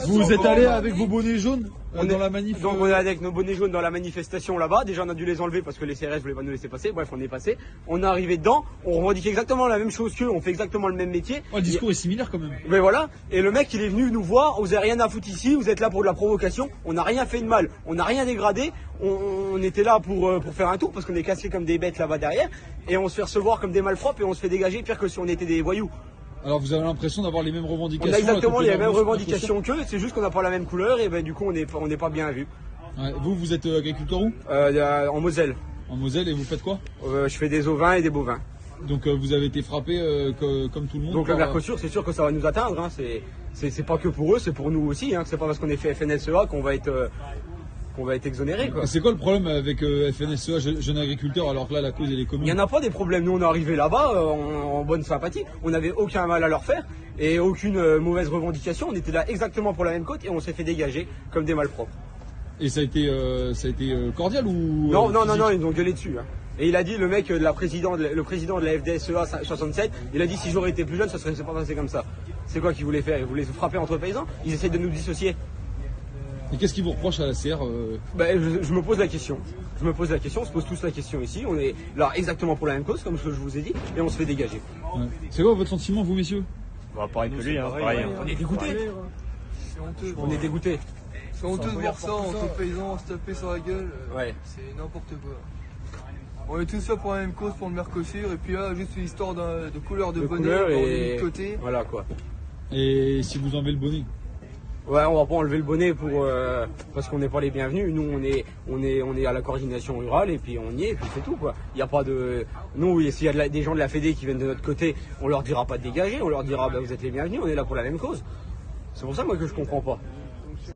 Vous êtes allé avec vos bonnets jaunes dans la manif? Donc on est avec nos bonnets jaunes dans la manifestation là-bas. Déjà on a dû les enlever parce que les CRS voulaient pas nous laisser passer. Bref, on est passé. On est arrivé dedans. On revendique exactement la même chose qu'eux. On fait exactement le même métier. Oh, le discours est similaire quand même. Mais voilà. Et le mec il est venu nous voir. Vous avez rien à foutre ici. Vous êtes là pour de la provocation. On n'a rien fait de mal. On n'a rien dégradé. On était là pour faire un tour parce qu'on est cassés comme des bêtes là-bas derrière. Et on se fait recevoir comme des malpropres et on se fait dégager pire que si on était des voyous. Alors vous avez l'impression d'avoir les mêmes revendications? On a exactement les mêmes revendications qu'eux, c'est juste qu'on n'a pas la même couleur et ben du coup on n'est pas bien vu. Ouais, vous êtes agriculteur où? En Moselle. En Moselle, et vous faites quoi? Je fais des ovins et des bovins. Donc vous avez été frappé comme tout le monde? Donc le Mercosur, c'est sûr que ça va nous atteindre, hein. C'est pas que pour eux, c'est pour nous aussi, hein. C'est pas parce qu'on est fait FNSEA qu'on va être exonéré. C'est quoi le problème avec FNSEA, jeune agriculteur, alors que là la cause elle est commune? Il n'y en a pas des problèmes. Nous on est arrivé là-bas en bonne sympathie. On n'avait aucun mal à leur faire et aucune mauvaise revendication. On était là exactement pour la même côte et on s'est fait dégager comme des malpropres. Et ça a été cordial ou Non, ils nous ont gueulé dessus. Hein. Et il a dit, le mec, le président de la FDSEA 67, il a dit si j'aurais été plus jeune, ça serait pas passé comme ça. C'est quoi qu'ils voulaient faire? Ils voulaient se frapper entre paysans? Ils essayent de nous dissocier. Et qu'est-ce qu'ils vous reprochent à la CR? Je me pose la question. On se pose tous la question ici. On est là exactement pour la même cause, comme ce que je vous ai dit, et on se fait dégager. Ouais. C'est quoi votre sentiment, vous messieurs? Pareil que lui, hein, pareil. On est dégoûtés. On est dégoûtés. C'est honteux de voir ça entre paysans se taper sur la gueule. Ouais. C'est n'importe quoi. On est tous là pour la même cause, pour le Mercosur, et puis là, juste une histoire de couleur de bonnet, et de côté. Voilà quoi. Et si vous enlevez le bonnet? Ouais, on va pas enlever le bonnet parce qu'on n'est pas les bienvenus. Nous, on est à la coordination rurale et puis on y est, et puis c'est tout quoi. Il y a pas de, nous, s'il y a des gens de la Fédé qui viennent de notre côté, on leur dira pas de dégager, on leur dira vous êtes les bienvenus. On est là pour la même cause. C'est pour ça moi que je comprends pas.